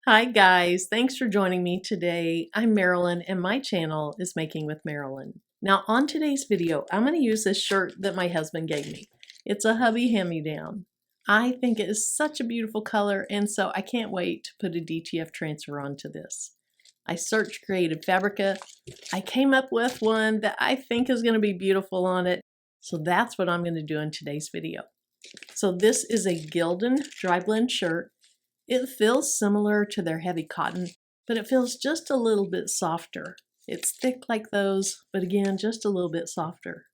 Hi guys, thanks for joining me today. I'm Marilyn and my channel is Making with Marilyn. Now on today's video, I'm going to use this shirt that my husband gave me. It's a hubby hand-me-down. I think it is such a beautiful color, and so I can't wait to put a DTF transfer onto this. I searched Creative Fabrica. I came up with one that I think is going to be beautiful on it. So that's what I'm going to do in today's video. So this is a Gildan dry blend shirt. It feels similar to their heavy cotton, but it feels just a little bit softer. It's thick like those, but again, just a little bit softer.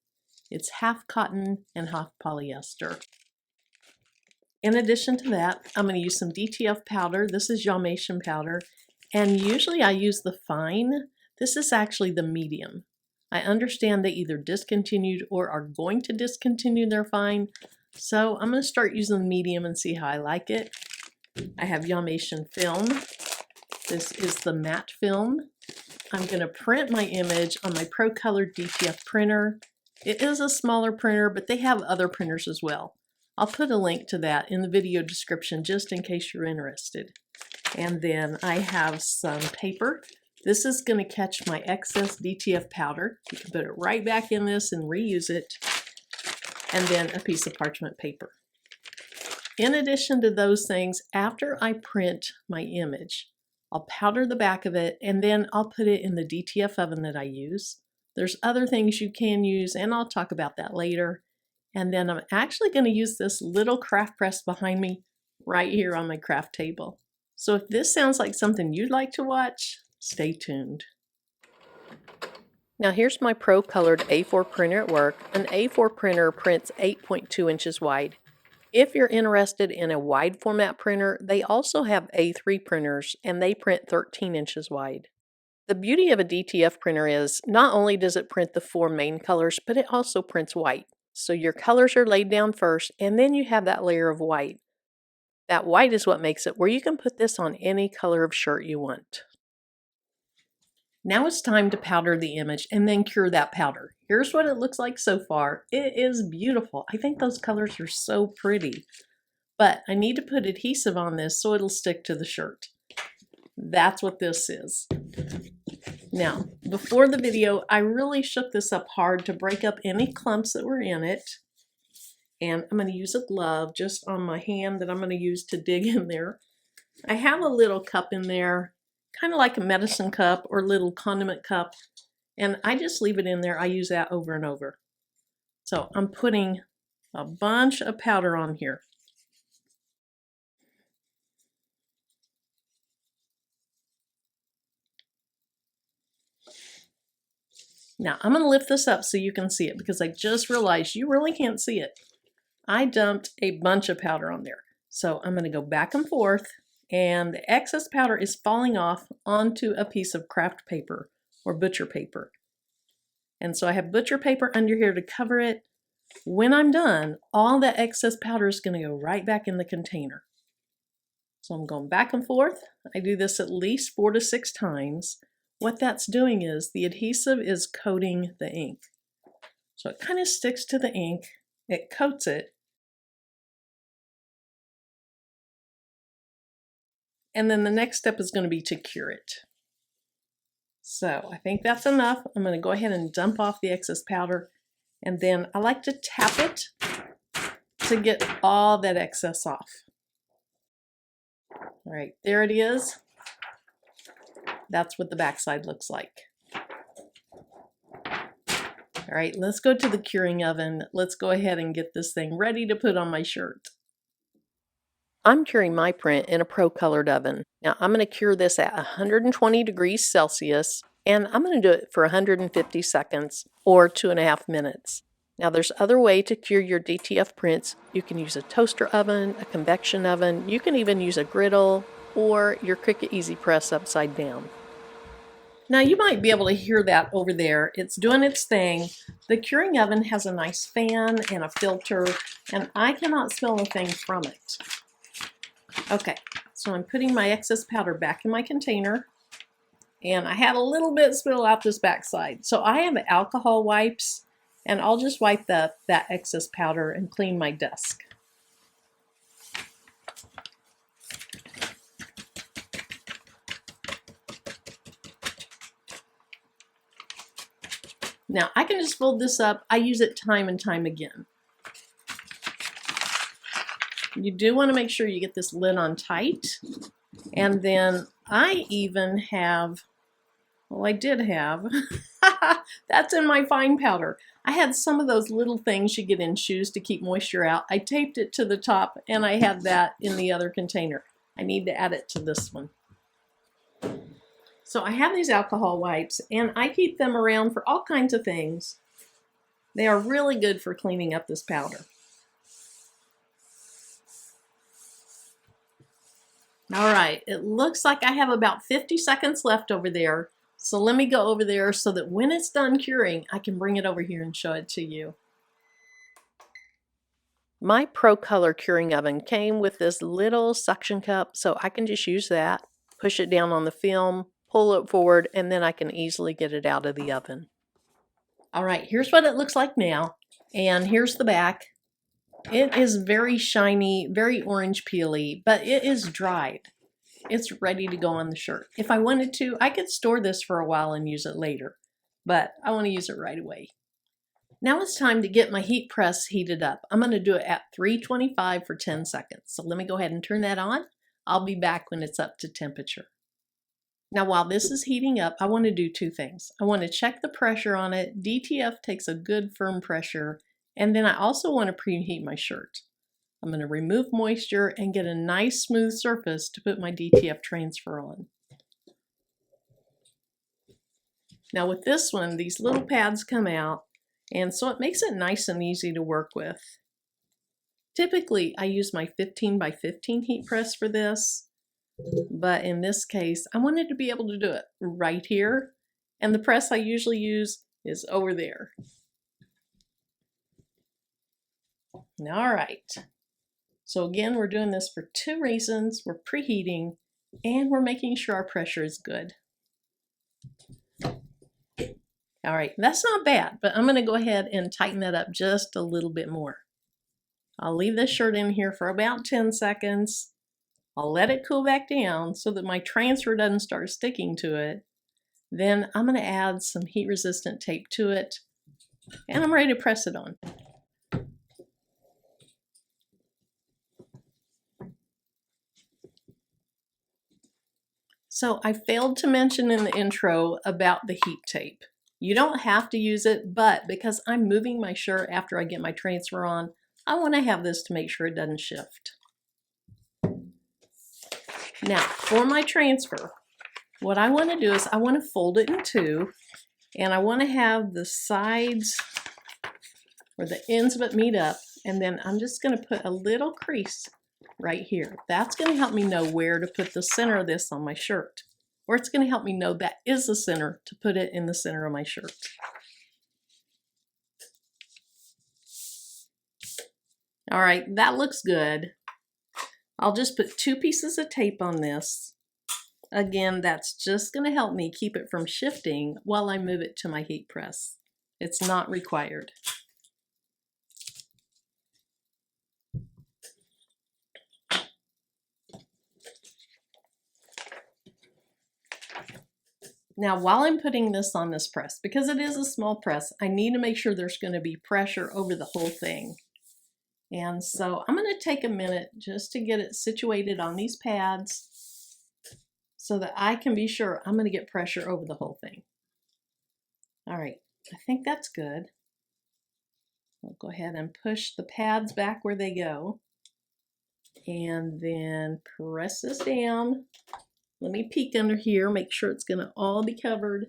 It's half cotton and half polyester. In addition to that, I'm going to use some DTF powder. This is Dalmatian powder, and usually I use the fine. This is actually the medium. I understand they either discontinued or are going to discontinue their fine, so I'm going to start using the medium and see how I like it. I have Dalmatian film. This is the matte film. I'm going to print my image on my Pro Color DTF printer. It is a smaller printer, but they have other printers as well. I'll put a link to that in the video description just in case you're interested. And then I have some paper. This is going to catch my excess DTF powder. You can put it right back in this and reuse it. And then a piece of parchment paper. In addition to those things, after I print my image, I'll powder the back of it and then I'll put it in the DTF oven that I use. There's other things you can use and I'll talk about that later. And then I'm actually going to use this little craft press behind me right here on my craft table. So if this sounds like something you'd like to watch, stay tuned. Now here's my Pro Colored A4 printer at work. An A4 printer prints 8.2 inches wide. If you're interested in a wide format printer, they also have A3 printers and they print 13 inches wide. The beauty of a DTF printer is not only does it print the 4 main colors, but it also prints white. So your colors are laid down first and then you have that layer of white. That white is what makes it where you can put this on any color of shirt you want. Now it's time to powder the image and then cure that powder. Here's what it looks like so far. It is beautiful. I think those colors are so pretty. But I need to put adhesive on this so it'll stick to the shirt. That's what this is. Now, before the video, I really shook this up hard to break up any clumps that were in it. And I'm going to use a glove just on my hand that I'm going to use to dig in there. I have a little cup in there, kind of like a medicine cup or little condiment cup, and I just leave it in there. I use that over and over. So I'm putting a bunch of powder on here. Now I'm going to lift this up so you can see it because I just realized you really can't see it. I dumped a bunch of powder on there. So I'm going to go back and forth, and the excess powder is falling off onto a piece of craft paper or butcher paper. And so I have butcher paper under here to cover it. When I'm done, all that excess powder is going to go right back in the container. So I'm going back and forth. I do this at least 4 to 6 times. What that's doing is the adhesive is coating the ink. So it kind of sticks to the ink, it coats it, and then the next step is going to be to cure it. So I think that's enough. I'm going to go ahead and dump off the excess powder, and then I like to tap it to get all that excess off. All right, there it is. That's what the backside looks like. All right, let's go to the curing oven. Let's go ahead and get this thing ready to put on my shirt. I'm curing my print in a Pro Colored oven. Now I'm going to cure this at 120 degrees Celsius, and I'm going to do it for 150 seconds or 2.5 minutes. Now there's other way to cure your DTF prints. You can use a toaster oven, a convection oven, you can even use a griddle or your Cricut Easy Press upside down. Now you might be able to hear that over there. It's doing its thing. The curing oven has a nice fan and a filter, and I cannot smell a thing from it. Okay, so I'm putting my excess powder back in my container, and I had a little bit spill out this backside. So I have alcohol wipes, and I'll just wipe that excess powder and clean my desk. Now I can just fold this up. I use it time and time again. You do want to make sure you get this lid on tight. And then I even have, well, I did have, that's in my fine powder. I had some of those little things you get in shoes to keep moisture out. I taped it to the top and I had that in the other container. I need to add it to this one. So I have these alcohol wipes and I keep them around for all kinds of things. They are really good for cleaning up this powder. All right, it looks like I have about 50 seconds left over there. So let me go over there so that when it's done curing, I can bring it over here and show it to you. My Pro Color curing oven came with this little suction cup, so I can just use that, push it down on the film, pull it forward, and then I can easily get it out of the oven. All right, here's what it looks like now, and here's the back. It is very shiny, very orange peely, but it is dried. It's ready to go on the shirt. If I wanted to, I could store this for a while and use it later, but I want to use it right away. Now it's time to get my heat press heated up. I'm going to do it at 325 for 10 seconds. So let me go ahead and turn that on. I'll be back when it's up to temperature. Now while this is heating up, I want to do two things. I want to check the pressure on it. DTF takes a good firm pressure. And then I also want to preheat my shirt. I'm going to remove moisture and get a nice smooth surface to put my DTF transfer on. Now with this one, these little pads come out, and so it makes it nice and easy to work with. Typically, I use my 15 by 15 heat press for this, but in this case, I wanted to be able to do it right here, and the press I usually use is over there. All right. So again, we're doing this for two reasons. We're preheating and we're making sure our pressure is good. All right, that's not bad, but I'm going to go ahead and tighten that up just a little bit more. I'll leave this shirt in here for about 10 seconds. I'll let it cool back down so that my transfer doesn't start sticking to it. Then I'm going to add some heat resistant tape to it and I'm ready to press it on. So I failed to mention in the intro about the heat tape. You don't have to use it, but because I'm moving my shirt after I get my transfer on, I want to have this to make sure it doesn't shift. Now, for my transfer, what I want to do is I want to fold it in two, and I want to have the sides or the ends of it meet up, and then I'm just going to put a little crease right here. That's going to help me know where to put the center of this on my shirt. Or it's going to help me know that is the center to put it in the center of my shirt. All right, that looks good. I'll just put 2 pieces of tape on this. Again, that's just going to help me keep it from shifting while I move it to my heat press. It's not required. Now, while I'm putting this on this press, because it is a small press, I need to make sure there's going to be pressure over the whole thing. And so I'm going to take a minute just to get it situated on these pads so that I can be sure I'm going to get pressure over the whole thing. All right, I think that's good. I'll go ahead and push the pads back where they go and then press this down. Let me peek under here, make sure it's going to all be covered.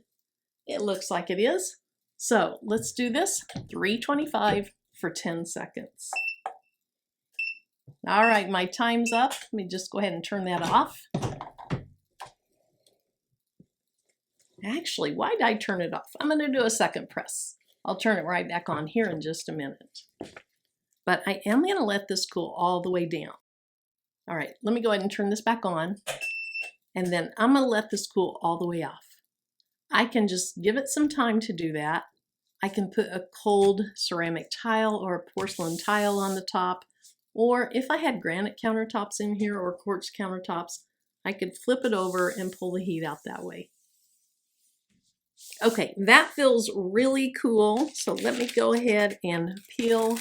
It looks like it is. So let's do this, 325 for 10 seconds. All right, my time's up. Let me just go ahead and turn that off. Actually, why did I turn it off? I'm going to do a second press. I'll turn it right back on here in just a minute. But I am going to let this cool all the way down. All right, let me go ahead and turn this back on. And then I'm going to let this cool all the way off. I can just give it some time to do that. I can put a cold ceramic tile or a porcelain tile on the top. Or if I had granite countertops in here or quartz countertops, I could flip it over and pull the heat out that way. Okay, that feels really cool. So let me go ahead and peel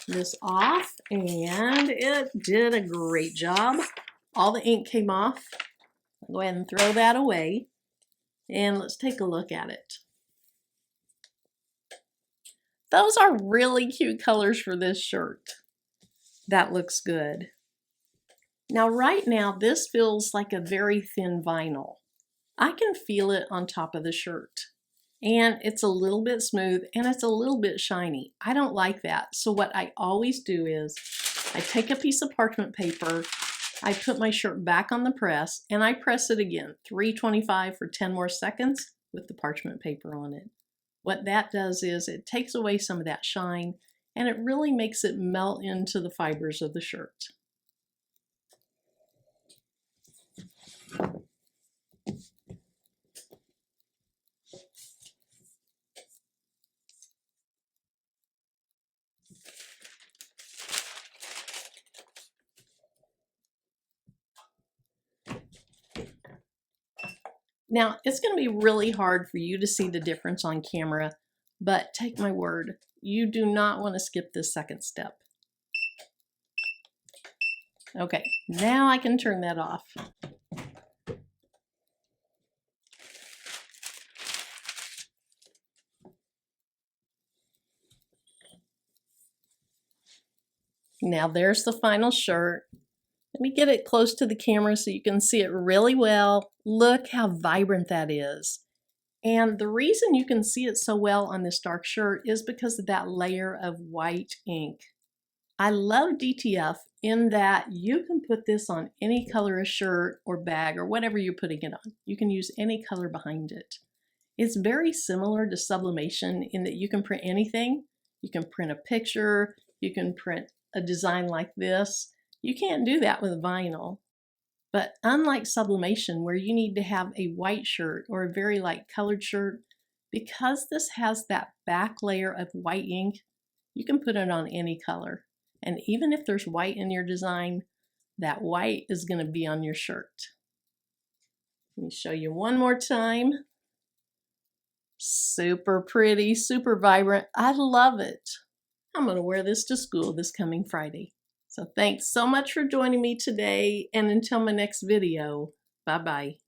this off, and it did a great job. All the ink came off. I'll go ahead and throw that away, and let's take a look at it. Those are really cute colors for this shirt. That looks good. Now right now this feels like a very thin vinyl. I can feel it on top of the shirt. And it's a little bit smooth and it's a little bit shiny. I don't like that. So what I always do is I take a piece of parchment paper, I put my shirt back on the press, and I press it again, 325 for 10 more seconds with the parchment paper on it. What that does is it takes away some of that shine and it really makes it melt into the fibers of the shirt. Now, it's going to be really hard for you to see the difference on camera, but take my word, you do not want to skip this second step. Okay, now I can turn that off. Now there's the final shirt. Let me get it close to the camera so you can see it really well. Look how vibrant that is. And the reason you can see it so well on this dark shirt is because of that layer of white ink. I love DTF in that you can put this on any color of shirt or bag or whatever you're putting it on. You can use any color behind it. It's very similar to sublimation in that you can print anything. You can print a picture, you can print a design like this. You can't do that with vinyl. But unlike sublimation, where you need to have a white shirt or a very light colored shirt, because this has that back layer of white ink, you can put it on any color. And even if there's white in your design, that white is going to be on your shirt. Let me show you one more time. Super pretty, super vibrant. I love it. I'm going to wear this to school this coming Friday. So thanks so much for joining me today, and until my next video, bye-bye.